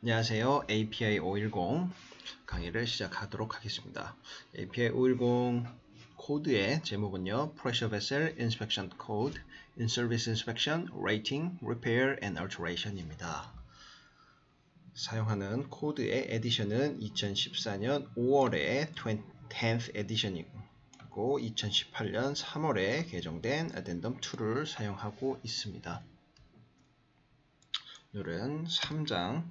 안녕하세요. API 510 강의를 시작하도록 하겠습니다. API 510 코드의 제목은요. Pressure Vessel Inspection Code, In-Service Inspection, Rating, Repair and Alteration입니다. 사용하는 코드의 에디션은 2014년 5월에 10th 에디션이고 2018년 3월에 개정된 Addendum 2를 사용하고 있습니다. 오늘은 3장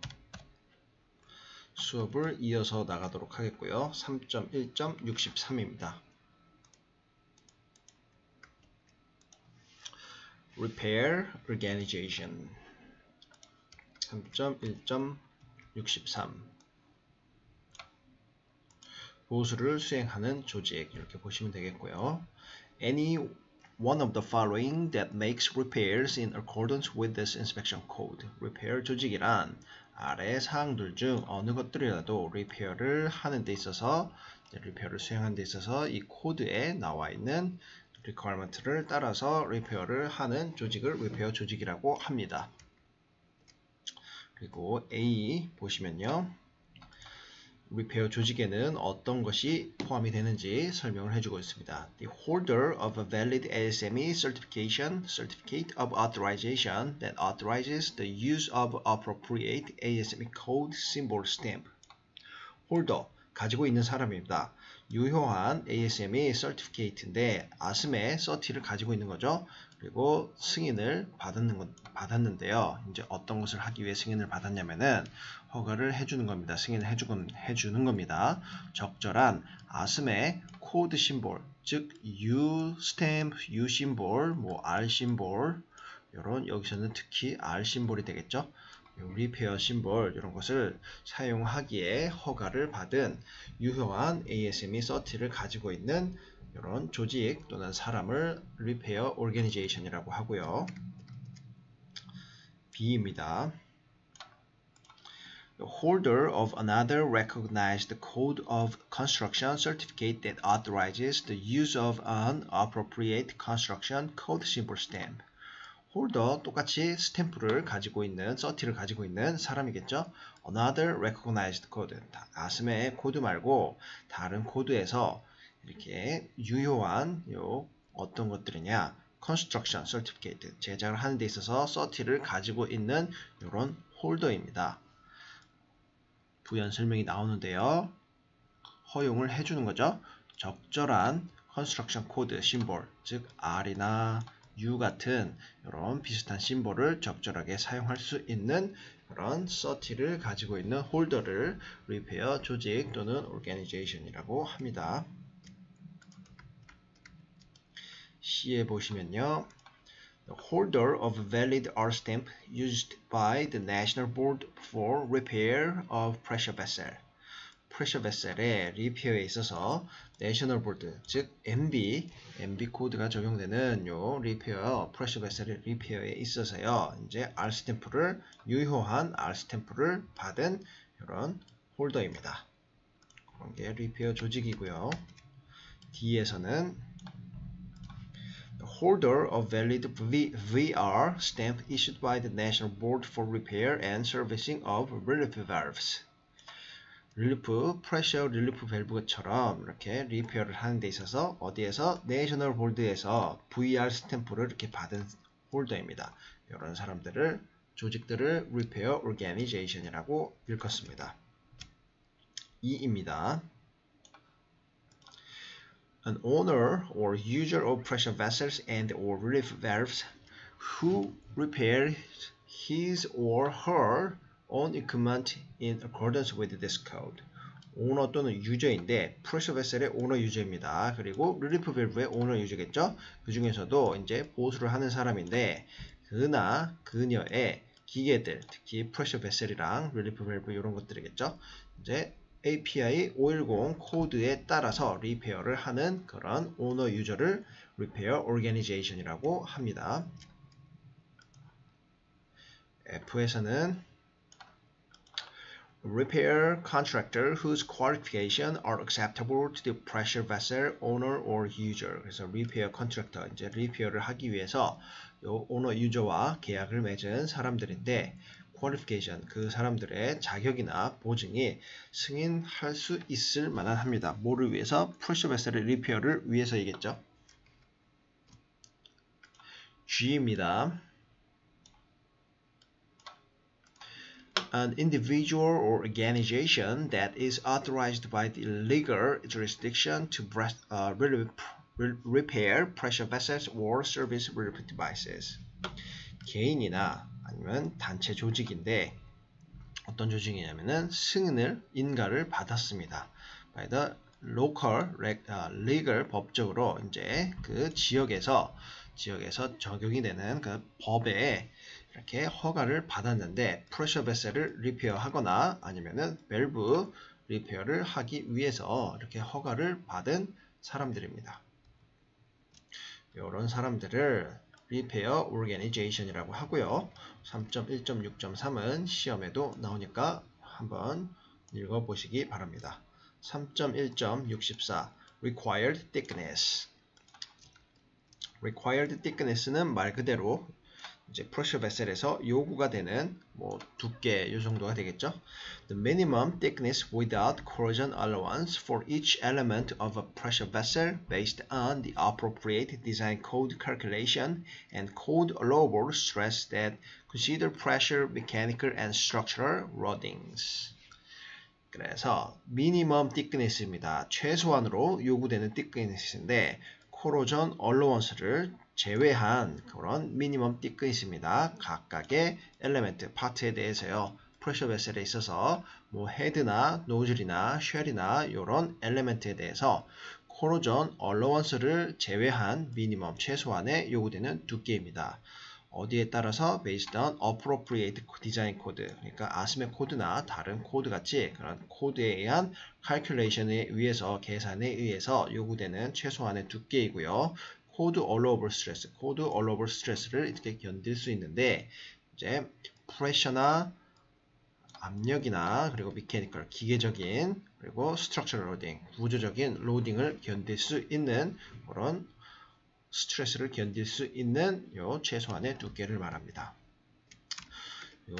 수업을 이어서 나가도록 하겠고요. 3.1.63입니다. Repair Organization 3.1.63 보수를 수행하는 조직 이렇게 보시면 되겠고요. Any one of the following that makes repairs in accordance with this inspection code. Repair 조직이란 아래 사항들 중 어느 것들이라도 리페어를 하는 데 있어서 리페어를 수행하는 데 있어서 이 코드에 나와 있는 requirement를 따라서 리페어를 하는 조직을 리페어 조직이라고 합니다. 그리고 A 보시면요. 리페어 조직에는 어떤 것이 포함이 되는지 설명을 해주고 있습니다. The holder of a valid ASME certificate of authorization that authorizes the use of appropriate ASME code symbol stamp. 홀더, 가지고 있는 사람입니다. 유효한 ASME certificate인데 ASME cert를 가지고 있는 거죠. 그리고 승인을 받았는데요. 이제 어떤 것을 하기 위해 승인을 받았냐면은 허가를 해주는 겁니다. 승인을 해주는 겁니다. 적절한 ASME 코드 심볼, 즉 U 스탬프, U 심볼, R 심볼, 이런 여기서는 특히 R 심볼이 되겠죠. 리페어 심볼 이런 것을 사용하기에 허가를 받은 유효한 ASME cert를 가지고 있는 이런 조직 또는 사람을 리페어 오르가니제이션이라고 하고요. B입니다. The holder of another recognized code of construction certificate that authorizes the use of an appropriate construction code symbol stamp. 홀더 똑같이 스탬프를 가지고 있는 서티를 가지고 있는 사람이겠죠. Another recognized code. ASME 코드 말고 다른 코드에서 이렇게 유효한 어떤 것들이냐? Construction certificate. 제작을 하는 데 있어서 서티를 가지고 있는 이런 홀더입니다. 부연 설명이 나오는데요. 허용을 해주는 거죠. 적절한 construction code 심볼, 즉 R이나 U 같은 이런 비슷한 심볼을 적절하게 사용할 수 있는 그런 cert를 가지고 있는 홀더를 리페어 조직 또는 organization이라고 합니다. C에 보시면요. The holder of a valid R stamp used by the National Board for Repair of Pressure Vessel. 프레셔 베셀의 리페어에 있어서 내셔널 보드, 즉 MB 코드가 적용되는 요 리페어 프레셔 베셀의 리페어에 있어서요. 이제 R 스탬프를 유효한 R 스탬프를 받은 이런 홀더입니다. 그런 게 리페어 조직이고요. D에서는 The holder of valid VR stamp issued by the National Board for Repair and Servicing of Relief Valves. 릴리프, 프레셔 릴리프 밸브처럼 이렇게 리페어를 하는 데 있어서 어디에서? 내셔널 볼드에서 VR 스탬프를 이렇게 받은 홀더입니다. 이런 사람들을, 조직들을 리페어 오르가니제이션이라고 일컫습니다. 2입니다. An owner or user of pressure vessels and or relief valves who repairs his or her own equipment in accordance with this code. 오너 또는 유저인데 프레셔 베셀의 오너 유저입니다. 그리고 릴리프 밸브의 오너 유저겠죠. 그 중에서도 이제 보수를 하는 사람인데 그나 그녀의 기계들, 특히 프레셔 베셀이랑 릴리프 밸브 이런 것들이겠죠. 이제 API 510 코드에 따라서 리페어를 하는 그런 오너 유저를 리페어 오르가니제이션이라고 합니다. F에서는 repair contractor whose qualifications are acceptable to the pressure vessel owner or user. 그래서 repair contractor, 이제 리페어를 하기 위해서 요 오너 유저와 계약을 맺은 사람들인데 qualification, 그 사람들의 자격이나 보증이 승인할 수 있을 만한 합니다. 뭐를 위해서? pressure vessel repair를 위해서이겠죠. G입니다. An individual or organization that is authorized by the legal jurisdiction to repair pressure vessels or service related devices. 개인이나 아니면 단체 조직인데 어떤 조직이냐면은 승인을 인가를 받았습니다. by the local legal 법적으로 이제 그 지역에서 적용이 되는 그 법에 이렇게 허가를 받았는데 pressure vessel을 리페어하거나 아니면은 밸브 리페어를 하기 위해서 이렇게 허가를 받은 사람들입니다. 이런 사람들을 repair organization이라고 하고요. 3.1.6.3은 시험에도 나오니까 한번 읽어보시기 바랍니다. 3.1.64 required thickness. required thickness는 말 그대로 이제 pressure vessel에서 요구가 되는 뭐 두께 요 정도가 되겠죠. The minimum thickness without corrosion allowance for each element of a pressure vessel based on the appropriate design code calculation and code allowable stress that consider pressure, mechanical and structural loadings. 그래서 minimum thickness입니다. 최소한으로 요구되는 thickness인데 corrosion allowance를 제외한 그런 미니멈 thickness입니다. 각각의 엘리멘트, 파트에 대해서요. 프레셔 베셀에 있어서 뭐 헤드나 노즐이나 쉘이나 이런 엘리멘트에 대해서 corrosion allowance를 제외한 미니멈, 최소한의 요구되는 두께입니다. 어디에 따라서 based on appropriate design code, 그러니까 아스메 코드나 다른 코드 같이 그런 코드에 의한 calculation에 의해서 계산에 의해서 요구되는 최소한의 두께이고요. 코드 allowable stress, 코드 allowable stress를 이렇게 견딜 수 있는데 이제 프레셔나 압력이나 그리고 mechanical, 기계적인 그리고 structural loading, 구조적인 로딩을 견딜 수 있는 그런 스트레스를 견딜 수 있는 요 최소한의 두께를 말합니다.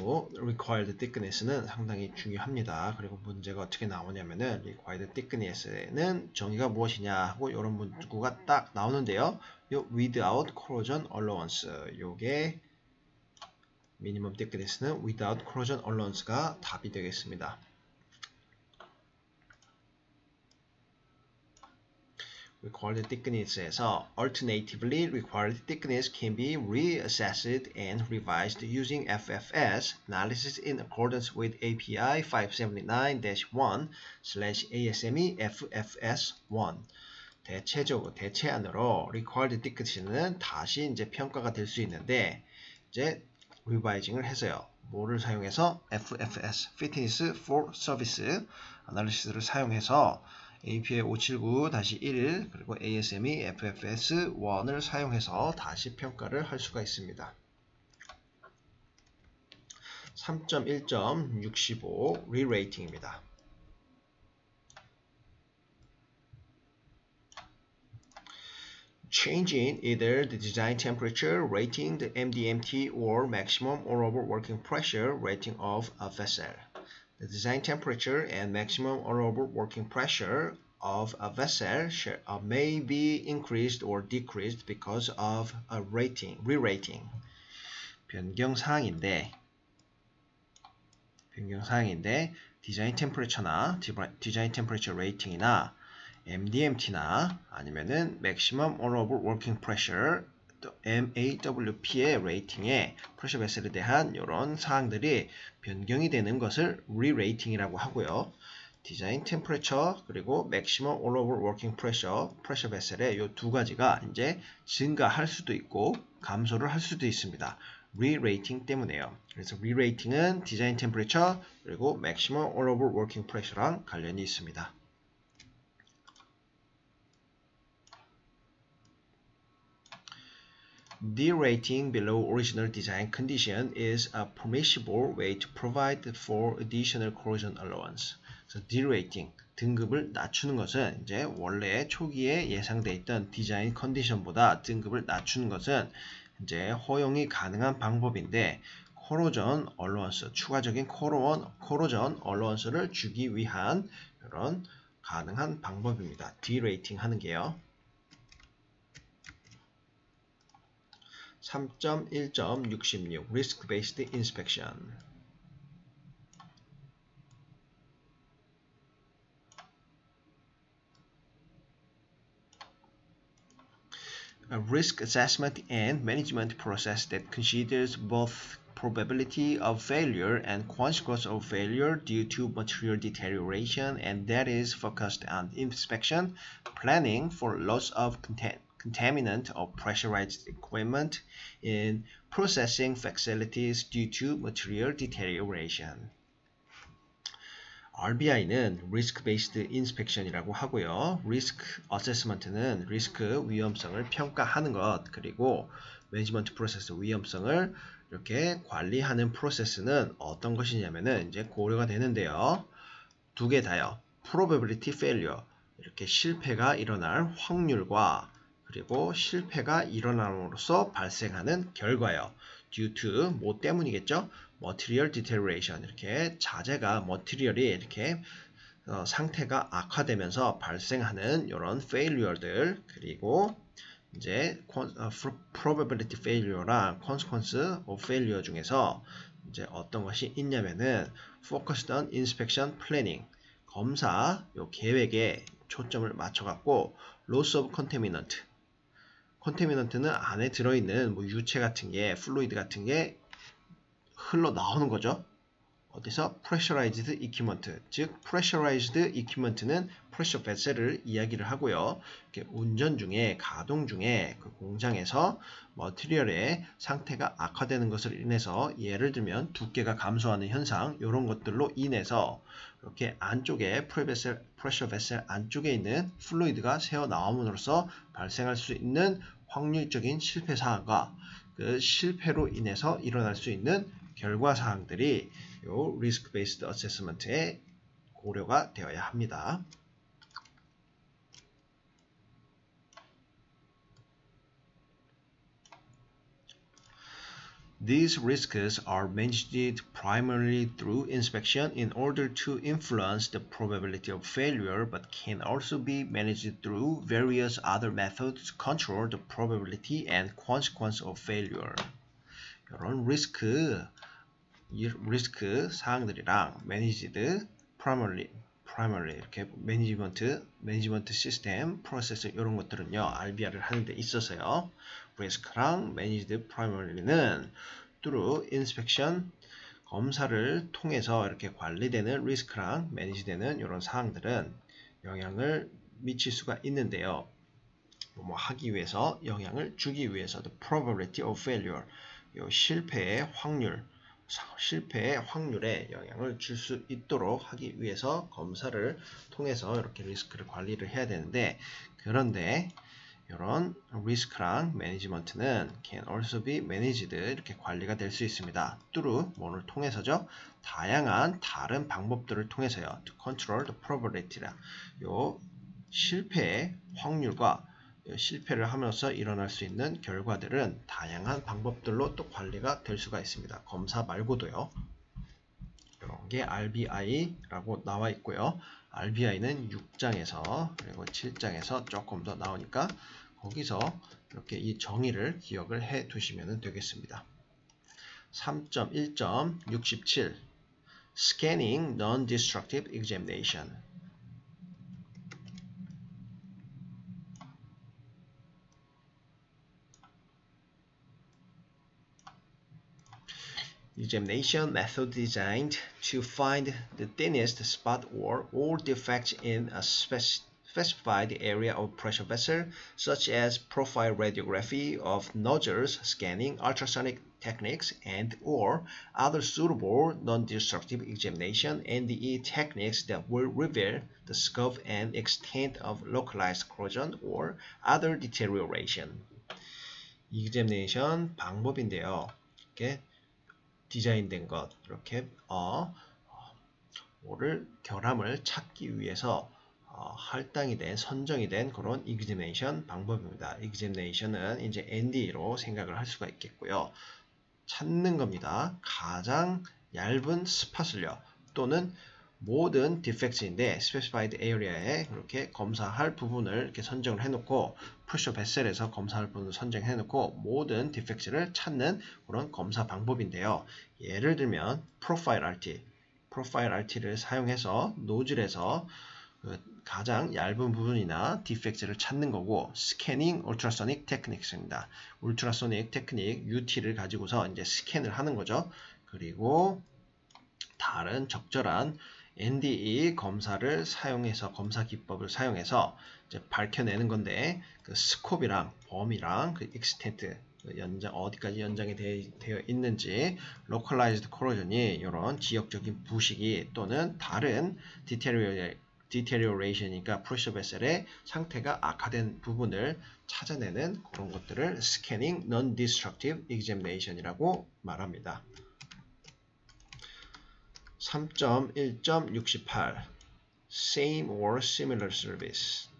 요 required thickness는 상당히 중요합니다. 그리고 문제가 어떻게 나오냐면은 required thickness는 정의가 무엇이냐 하고 이런 문구가 딱 나오는데요. 요 without corrosion allowance, 요게 minimum thickness는 without corrosion allowance가 답이 되겠습니다. required thickness에서 alternatively required thickness can be reassessed and revised using FFS analysis in accordance with API 579-1/ASME FFS1. 대체안으로 required thickness는 다시 이제 평가가 될 수 있는데 이제 리바이징을 해서요. 뭐를 사용해서 FFS Fitness for Service Analysis를 사용해서 API 579-1 그리고 ASME FFS1을 사용해서 다시 평가를 할 수가 있습니다. 3.1.65 Re-rating입니다. Change in either the design temperature rating, the MDMT, or maximum allowable working pressure rating of a vessel. The design temperature and maximum allowable working pressure of a vessel may be increased or decreased because of a re-rating. 변경사항인데 디자인 템퍼레처나 디자인 템퍼레처 레이팅이나 MDMT나 아니면은 maximum allowable working pressure MAWP의 레이팅에 프레셔 베셀에 대한 이런 사항들이 변경이 되는 것을 re-rating이라고 하고요. 디자인 템퍼레처 그리고 maximum allowable working pressure 프레셔 베셀의 이 두 가지가 이제 증가할 수도 있고 감소를 할 수도 있습니다. re-rating 때문에요. 그래서 re-rating은 디자인 템퍼레처 그리고 maximum allowable working pressure랑 관련이 있습니다. Derating below original design condition is a permissible way to provide for additional corrosion allowance. 그래서 derating, 등급을 낮추는 것은 이제 원래 초기에 예상돼 있던 디자인 컨디션보다 등급을 낮추는 것은 이제 허용이 가능한 방법인데 corrosion allowance, 추가적인 corrosion allowance를 주기 위한 이런 가능한 방법입니다. D-rating 하는 게요. 3.1.66 Risk-based inspection. A risk assessment and management process that considers both probability of failure and consequence of failure due to material deterioration, and that is focused on inspection, planning for loss of contaminant or pressurized equipment in processing facilities due to material deterioration. RBI는 Risk-based Inspection이라고 하고요. Risk Assessment는 리스크 위험성을 평가하는 것, 그리고 Management Process 위험성을 이렇게 관리하는 프로세스는 어떤 것이냐면은 이제 고려가 되는데요. 두 개 다요. Probability Failure, 이렇게 실패가 일어날 확률과 그리고 실패가 일어남으로써 발생하는 결과요. Due to 뭐 때문이겠죠? Material deterioration, 이렇게 자재가 머티리얼이 이렇게 상태가 악화되면서 발생하는 이런 failure들, 그리고 이제 probability failure랑 consequence of failure 중에서 이제 어떤 것이 있냐면은 focused on inspection planning, 검사 요 계획에 초점을 맞춰갖고 loss of contaminant, 컨테미넌트는 안에 들어있는 뭐 유체 같은 게, 플루이드 같은 게 흘러나오는 거죠. 어디서? pressurized equipment, 즉 pressurized equipment는 pressure vessel을 이야기를 하고요. 이렇게 운전 중에, 가동 중에 그 공장에서 머티리얼의 상태가 악화되는 것을 인해서, 예를 들면 두께가 감소하는 현상, 이런 것들로 인해서 이렇게 안쪽에 pressure vessel 안쪽에 있는 플루이드가 새어 나옴으로써 발생할 수 있는 확률적인 실패 사항과 그 실패로 인해서 일어날 수 있는 결과 사항들이 요 Risk-based Assessment에 고려가 되어야 합니다. These risks are managed primarily through inspection in order to influence the probability of failure, but can also be managed through various other methods to control the probability and consequence of failure. 이런 리스크 사항들이랑 managed primarily 이렇게 매니지먼트 시스템, 프로세스 이런 것들은요, RBI를 하는 데 있어서요. 리스크랑 managed primary는 through inspection, 검사를 통해서 이렇게 관리되는 리스크랑 매니지되는 이런 사항들은 영향을 미칠 수가 있는데요. 뭐 하기 위해서, 영향을 주기 위해서 the probability of failure, 요 실패의 확률에 영향을 줄 수 있도록 하기 위해서 검사를 통해서 이렇게 리스크를 관리를 해야 되는데, 그런데 이런 리스크랑 매니지먼트는 can also be managed, 이렇게 관리가 될 수 있습니다. through 뭐를 통해서죠? 다양한 다른 방법들을 통해서요. to control the probability라, 요 실패의 확률과 실패를 함으로써 일어날 수 있는 결과들은 다양한 방법들로 또 관리가 될 수가 있습니다. 검사 말고도요. 이런 게 RBI라고 나와 있고요. RBI는 6장에서 그리고 7장에서 조금 더 나오니까 거기서 이렇게 이 정의를 기억을 해 두시면 되겠습니다. 3.1.67 Scanning Non-Destructive Examination. Examination method designed to find the thinnest spot or all defects in a specified area of pressure vessel, such as profile radiography of nodules, scanning, ultrasonic techniques, and or other suitable non-destructive examination NDE techniques that will reveal the scope and extent of localized corrosion or other deterioration. examination 방법인데요. 이렇게 디자인된 것, 이렇게 결함을 찾기 위해서 할당이 된, 선정이 된 그런 examination 방법입니다. examination은 이제 ND로 생각을 할 수가 있겠고요. 찾는 겁니다. 가장 얇은 스팟을요. 또는 모든 디펙트인데 specified area에 그렇게 검사할 부분을 이렇게 선정을 해놓고 pressure vessel에서 검사할 부분을 선정해놓고 모든 디펙트를 찾는 그런 검사 방법인데요. 예를 들면 프로파일 RT를 사용해서 노즐에서 가장 얇은 부분이나 디펙트를 찾는 거고, 스캐닝 울트라소닉 테크닉스입니다. 울트라소닉 테크닉 UT를 가지고서 이제 스캔을 하는 거죠. 그리고 다른 적절한 NDE 검사를 사용해서, 검사 기법을 사용해서 이제 밝혀내는 건데, 그 스콥이랑 범위랑 그 익스텐트, 연장, 어디까지 연장이 되어 있는지, localized corrosion이 이런 지역적인 부식이 또는 다른 deterioration이니까 pressure vessel의 상태가 악화된 부분을 찾아내는 그런 것들을 scanning non-destructive examination이라고 말합니다. 3.1.68 Same or similar service.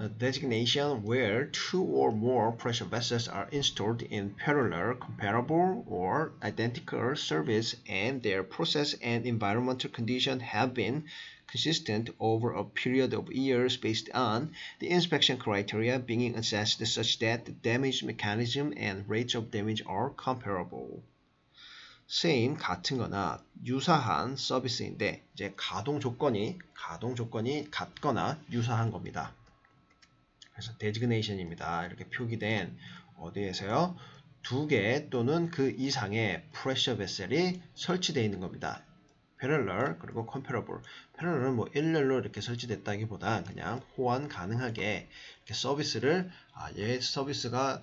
A designation where two or more pressure vessels are installed in parallel, comparable, or identical service and their process and environmental conditions have been consistent over a period of years based on the inspection criteria being assessed such that the damage mechanism and rates of damage are comparable. same, 같은 거나 유사한 서비스인데 이제 가동 조건이 같거나 유사한 겁니다. 그래서 designation입니다. 이렇게 표기된 어디에서요? 2개 또는 그 이상의 pressure vessel이 설치되어 있는 겁니다. parallel 그리고 comparable. parallel은 뭐 일렬로 이렇게 설치됐다기보다 그냥 호환 가능하게 이렇게 서비스를 얘 서비스가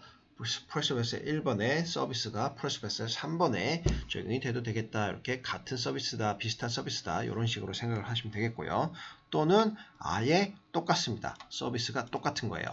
pressure vessel 1번에 서비스가 pressure vessel 3번에 적용이 돼도 되겠다. 이렇게 같은 서비스다, 비슷한 서비스다. 이런 식으로 생각을 하시면 되겠고요. 또는 아예 똑같습니다. 서비스가 똑같은 거예요.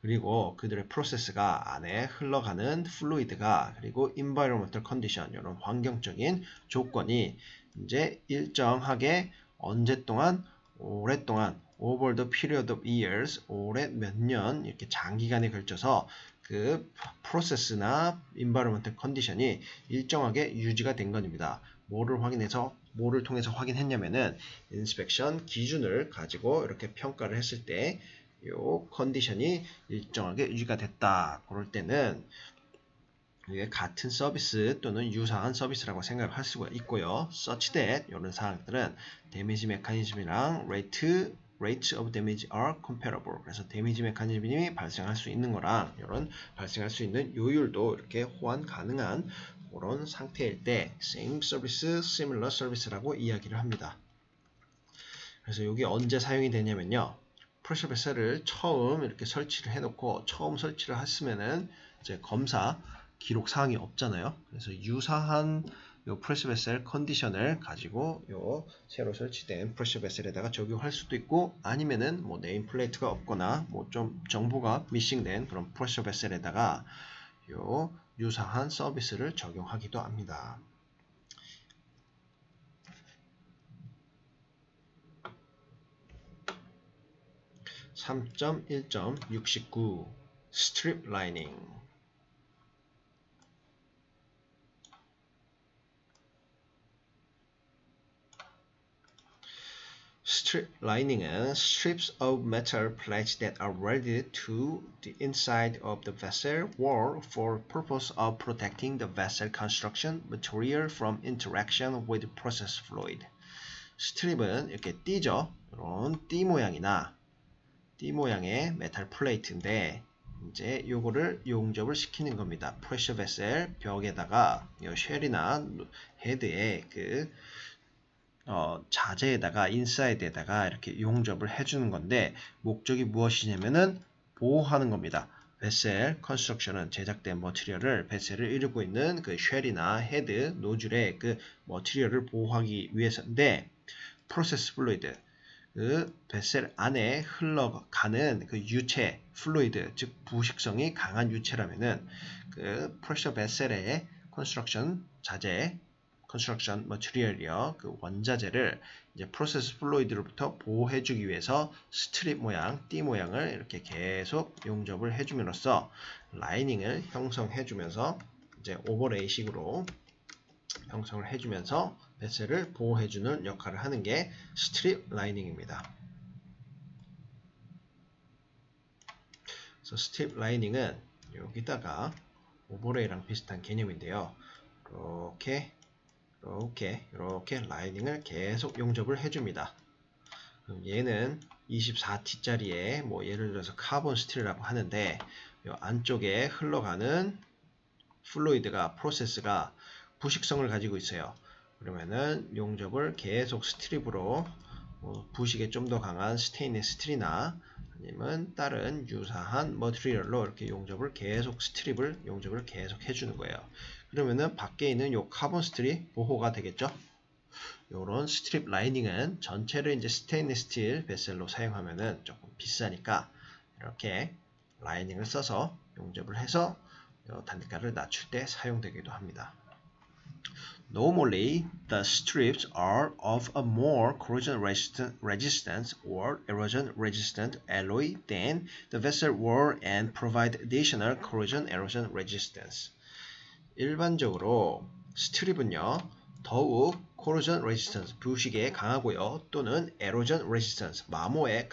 그리고 그들의 프로세스가 안에 흘러가는 플루이드가 그리고 environmental condition 이런 환경적인 조건이 이제 일정하게 언제 동안 오랫동안 over the period of years 오래 몇 년 이렇게 장기간에 걸쳐서 그 프로세스나 environmental condition이 일정하게 유지가 된 겁니다. 뭐를 통해서 확인했냐면은 inspection 기준을 가지고 이렇게 평가를 했을 때 요 컨디션이 일정하게 유지가 됐다. 그럴 때는 이게 같은 서비스 또는 유사한 서비스라고 생각할 수가 있고요. such that 이런 사항들은 데미지 메커니즘이랑 rate of damage are comparable. 그래서 데미지 메커니즘이 발생할 수 있는 거랑 이런 발생할 수 있는 요율도 이렇게 호환 가능한 그런 상태일 때 same service, similar service라고 이야기를 합니다. 그래서 이게 언제 사용이 되냐면요. 프레셔 베셀을 처음 이렇게 설치를 해놓고 처음 설치를 했으면은 이제 검사 기록 사항이 없잖아요. 그래서 유사한 요 프레셔 베셀 컨디션을 가지고 요 새로 설치된 프레셔 베셀에다가 적용할 수도 있고 아니면은 뭐 네임 플레이트가 없거나 뭐 좀 정보가 미싱된 그런 프레셔 베셀에다가 요 유사한 서비스를 적용하기도 합니다. 3.1.69 Strip Lining. Strip lining은 strips of metal plates that are welded to the inside of the vessel wall for purpose of protecting the vessel construction material from interaction with process fluid. 스트립은 이렇게 띠죠. 이런 띠 모양의 메탈 플레이트인데 이제 요거를 용접을 시키는 겁니다. 프레셔 베셀 벽에다가 요 쉘이나 헤드에 그 자재에다가 인사이드에다가 이렇게 용접을 해주는 건데 목적이 무엇이냐면은 보호하는 겁니다. 베셀 컨스트럭션은 제작된 머티리얼을 베셀을 이루고 있는 그 쉘이나 헤드 노즐의 그 머티리얼을 보호하기 위해서인데 프로세스 플루이드 그 베셀 안에 흘러가는 그 유체, 플루이드, 즉 부식성이 강한 유체라면은 그 프레셔 베셀의 컨스트럭션 자재 construction material이요. 그 원자재를 이제 프로세스 플로이드로부터 보호해주기 위해서 스트립 모양, 띠 모양을 이렇게 계속 용접을 해줌으로써 라이닝을 형성해주면서 이제 오버레이식으로 형성을 해주면서 베셀을 보호해주는 역할을 하는 게 스트립 라이닝입니다. 그래서 스트립 라이닝은 여기다가 오버레이랑 비슷한 개념인데요. 이렇게 라이닝을 계속 용접을 해줍니다. 그럼 얘는 24T짜리에 뭐 예를 들어서 카본 스틸이라고 하는데 이 안쪽에 흘러가는 플루이드가 프로세스가 부식성을 가지고 있어요. 그러면은 용접을 계속 스트립으로 부식에 좀 더 강한 스테인리스 스틸이나 아니면 다른 유사한 머티리얼로 이렇게 용접을 계속 용접을 계속 해주는 거예요. 그러면은 밖에 있는 요 카본 스틸이 보호가 되겠죠. 요런 스트립 라이닝은 전체를 이제 스테인리스 스틸 베셀로 사용하면은 조금 비싸니까 이렇게 라이닝을 써서 용접을 해서 단가를 낮출 때 사용되기도 합니다. Normally, the strips are of a more corrosion resistant or erosion resistant alloy than the vessel wall and provide additional corrosion erosion resistance. 일반적으로 스트립은요, 더욱 corrosion resistance, 부식에 강하고요, 또는 erosion resistance, 마모에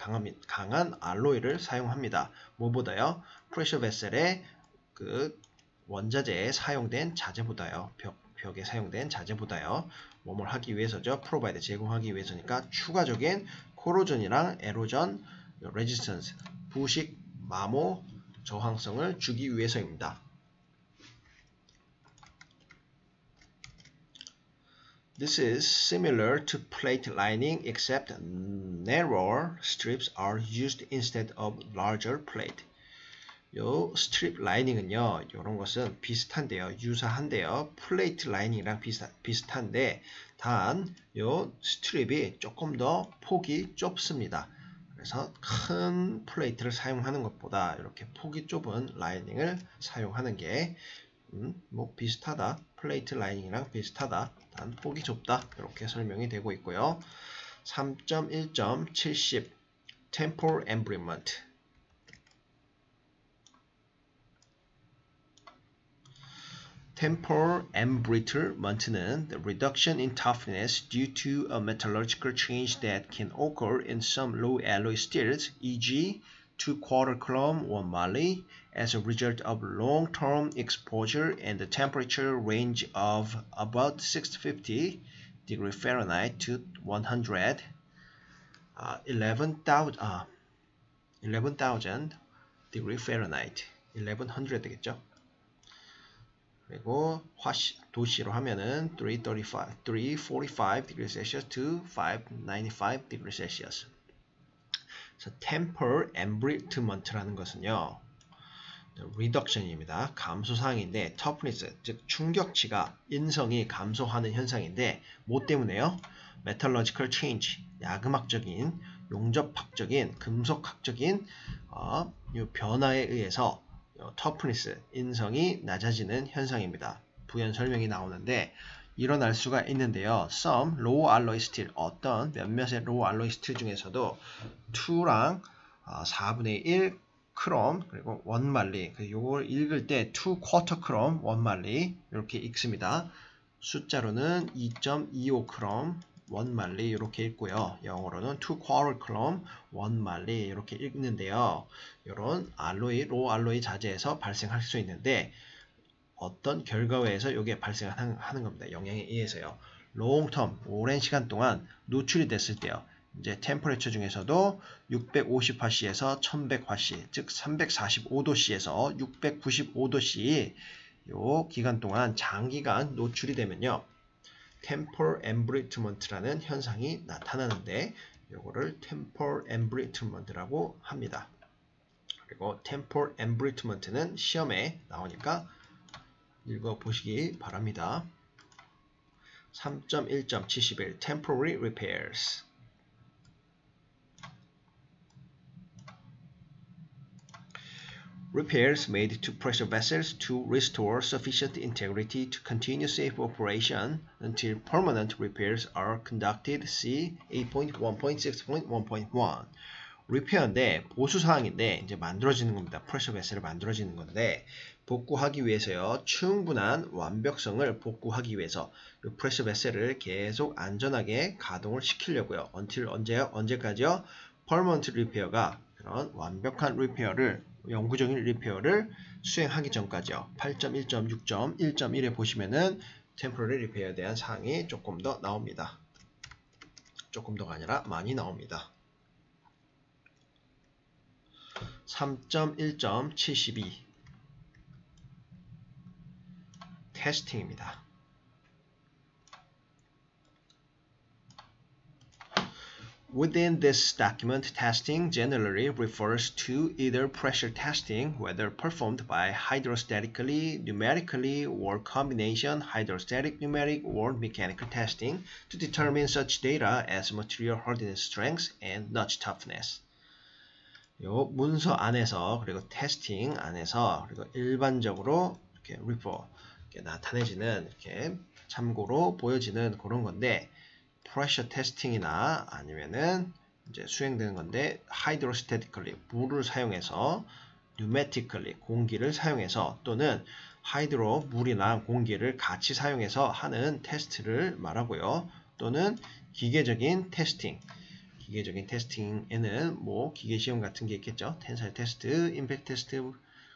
강한 알로이를 사용합니다. 뭐보다요? 프레셔 베셀의 그 원자재에 사용된 자재보다요, 벽에 사용된 자재보다요, 뭐뭘 하기 위해서죠? 프로바이드 제공하기 위해서니까 추가적인 코로전이랑 에로전 레지스턴스, 부식, 마모, 저항성을 주기 위해서입니다. This is similar to plate lining except narrower strips are used instead of larger plate. 요 스트립 라이닝은요, 이런 것은 비슷한데요, 유사한데요, 플레이트 라이닝이랑 비슷한데 단 요 스트립이 조금 더 폭이 좁습니다. 그래서 큰 플레이트를 사용하는 것보다 이렇게 폭이 좁은 라이닝을 사용하는 게 뭐 비슷하다, 플레이트 라이닝이랑 비슷하다, 단 폭이 좁다, 이렇게 설명이 되고 있고요. 3.1.70 Temporal Embrittlement. Temporal embrittlement는 the reduction in toughness due to a metallurgical change that can occur in some low alloy steels, e.g. 2/4 chrome 1 moly, as a result of long-term exposure and the temperature range of about 650 degrees Fahrenheit to 11,000 degrees Fahrenheit, 1100 되겠죠? 그리고 도시로 하면은 345 degrees Celsius to 595 degrees Celsius. 그래서 temporal embrittlement라는 것은요, reduction입니다. 감소사항인데 toughness, 즉 충격치가 인성이 감소하는 현상인데 뭐 때문에요? metallurgical change, 야금학적인, 용접학적인, 금속학적인 이 변화에 의해서 toughness, 인성이 낮아지는 현상입니다. 부연 설명이 나오는데 일어날 수가 있는데요. Some low alloy steel, 어떤 몇몇의 low alloy steel 중에서도 2랑 4분의 1 크롬 그리고 1 말리, 요걸 읽을 때 2/4 크롬 1 말리 이렇게 읽습니다. 숫자로는 2.25 크롬 1 말리 이렇게 읽고요. 영어로는 2/4 크롬 1 말리 이렇게 읽는데요. 이런 알로이, 로 알로이 자재에서 발생할 수 있는데 어떤 결과에서 이게 발생하는 겁니다. 영향에 의해서요. 롱텀, 오랜 시간 동안 노출이 됐을 때요. 이제 템퍼레처 중에서도 650화씨에서 1100화씨, 즉 345도씨에서 695도씨 요 기간 동안 장기간 노출이 되면요. temporal embrittlement라는 현상이 나타나는데 요거를 temporal embrittlement라고 합니다. 그리고 temporal embrittlement는 시험에 나오니까 읽어보시기 바랍니다. 3.1.71 temporary repairs. repairs made to pressure vessels to restore sufficient integrity to continue safe operation until permanent repairs are conducted. See 8.1.6.1.1. 리페어인데 보수사항인데 이제 만들어지는 겁니다. 프레셔 베슬을 만들어지는 건데 복구하기 위해서요. 충분한 완벽성을 복구하기 위해서 이 프레셔 베슬을 계속 안전하게 가동을 시키려고요. until 언제까지요? permanent repair가 그런 완벽한 리페어를 영구적인 리페어를 수행하기 전까지요. 8.1.6.1.1에 보시면은 temporary repair에 대한 사항이 조금 더 나옵니다. 조금 더가 아니라 많이 나옵니다. 3.1.72 테스팅입니다. Within this document, testing generally refers to either pressure testing, whether performed by hydrostatically, numerically, or combination hydrostatic, numeric, or mechanical testing to determine such data as material hardness, strength, and notch toughness. 요 문서 안에서 그리고 테스팅 안에서 그리고 일반적으로 이렇게 리포 이렇게 나타내지는 이렇게 참고로 보여지는 그런 건데 프레셔 테스팅이나 아니면은 이제 수행되는 건데 하이드로스태티컬리 물을 사용해서 뉴메티컬리 공기를 사용해서 또는 하이드로 물이나 공기를 같이 사용해서 하는 테스트를 말하고요. 또는 기계적인 테스팅 기계적인 테스팅에는 뭐 기계 시험 같은 게 있겠죠. 텐사일 테스트, 임팩트 테스트,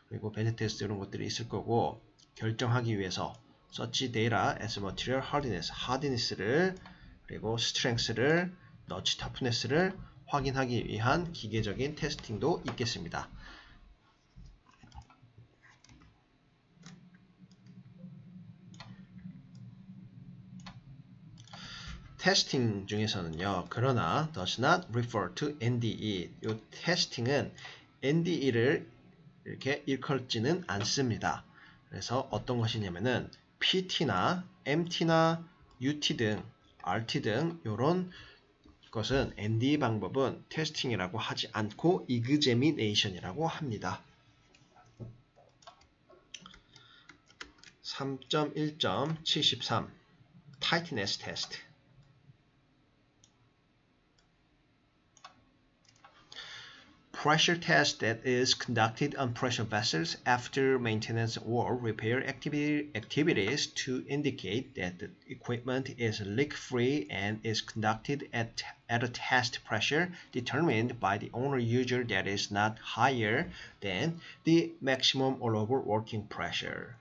그리고 벤트 테스트 이런 것들이 있을 거고 결정하기 위해서 such data as material hardness, hardness를 그리고 strength를, notch toughness를 확인하기 위한 기계적인 테스팅도 있겠습니다. 테스팅 중에서는요. 그러나 does not refer to NDE. 이 테스팅은 NDE를 이렇게 일컬지는 않습니다. 그래서 어떤 것이냐면은 PT나 MT나 UT 등 RT 등 이런 것은 NDE 방법은 테스팅이라고 하지 않고 examination이라고 합니다. 3.1.73 tightness test Pressure test that is conducted on pressure vessels after maintenance or repair activities to indicate that the equipment is leak-free and is conducted at a test pressure determined by the owner user that is not higher than the maximum allowable working pressure.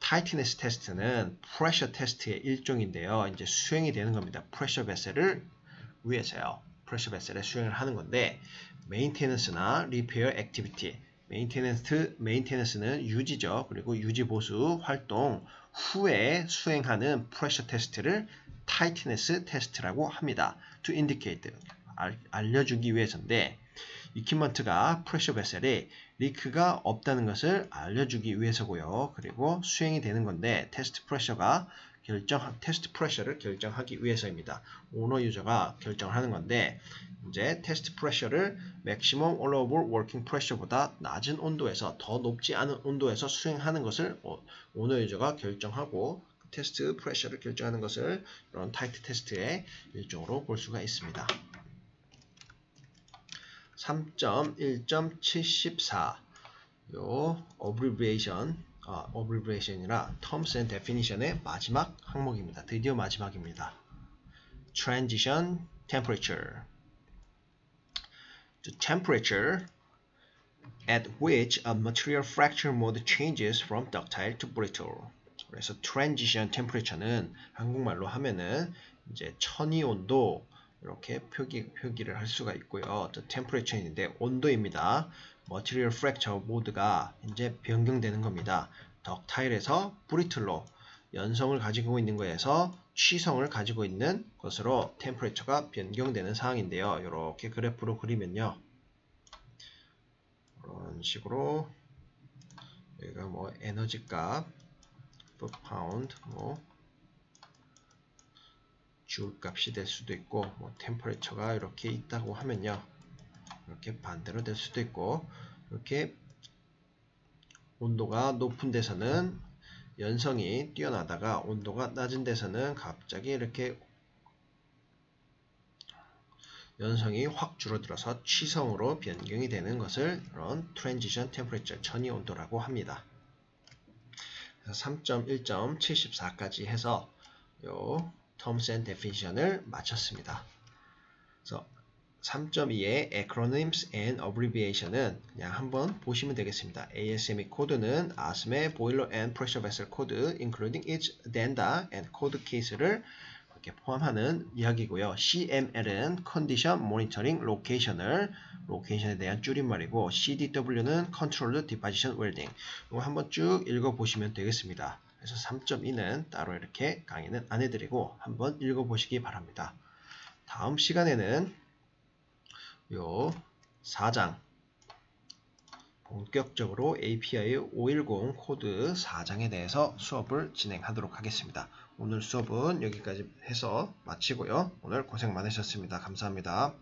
tightness test는 pressure test의 일종인데요. 이제 수행이 되는 겁니다. pressure vessel을 위해서요. pressure vessel에 수행을 하는 건데 maintenance나 repair activity, maintenance는 유지죠. 그리고 유지 보수 활동 후에 수행하는 pressure test를 tightness test라고 합니다. to indicate, 알려주기 위해서인데 equipment가 pressure vessel에 리크가 없다는 것을 알려주기 위해서고요. 그리고 수행이 되는 건데 테스트 프레셔를 결정하기 위해서입니다. 오너 유저가 결정을 하는 건데 이제 테스트 프레셔를 maximum allowable working pressure보다 낮은 온도에서 더 높지 않은 온도에서 수행하는 것을 오너 유저가 결정하고 테스트 프레셔를 결정하는 것을 이런 타이트 테스트의 일종으로 볼 수가 있습니다. 3.1.74 요 abbreviation이라 terms and definition의 마지막 항목입니다. 드디어 마지막입니다. transition temperature. The temperature at which a material fracture mode changes from ductile to brittle. 그래서 transition temperature는 한국말로 하면은 이제 천이 온도 이렇게 표기를 할 수가 있고요. The temperature인데 온도입니다. Material fracture 모드가 이제 변경되는 겁니다. 덕타일에서 브리틀로 연성을 가지고 있는 거에서 취성을 가지고 있는 것으로 temperature가 변경되는 사항인데요. 이렇게 그래프로 그리면요. 이런 식으로 여기가 뭐 에너지 값, per pound, 뭐 줄 값이 될 수도 있고 뭐 템퍼레처가 이렇게 있다고 하면요. 이렇게 반대로 될 수도 있고 이렇게 온도가 높은 데서는 연성이 뛰어나다가 온도가 낮은 데서는 갑자기 이렇게 연성이 확 줄어들어서 취성으로 변경이 되는 것을 이런 트랜지션 템퍼레처 전이 온도라고 합니다. 3.1.74까지 해서 요 terms and definition을 마쳤습니다. 그래서 3.2의 acronyms and abbreviation은 그냥 한번 보시면 되겠습니다. ASME 코드는 ASME Boiler and Pressure Vessel Code, including its addenda and code case를 이렇게 포함하는 이야기고요. CML은 Condition Monitoring Locational, 로케이션에 대한 줄임말이고, CDW는 Controlled Deposition Welding. 이거 한번 쭉 읽어보시면 되겠습니다. 그래서 3.2는 따로 이렇게 강의는 안 해드리고 한번 읽어보시기 바랍니다. 다음 시간에는 요 4장 본격적으로 API 510 코드 4장에 대해서 수업을 진행하도록 하겠습니다. 오늘 수업은 여기까지 해서 마치고요. 오늘 고생 많으셨습니다. 감사합니다.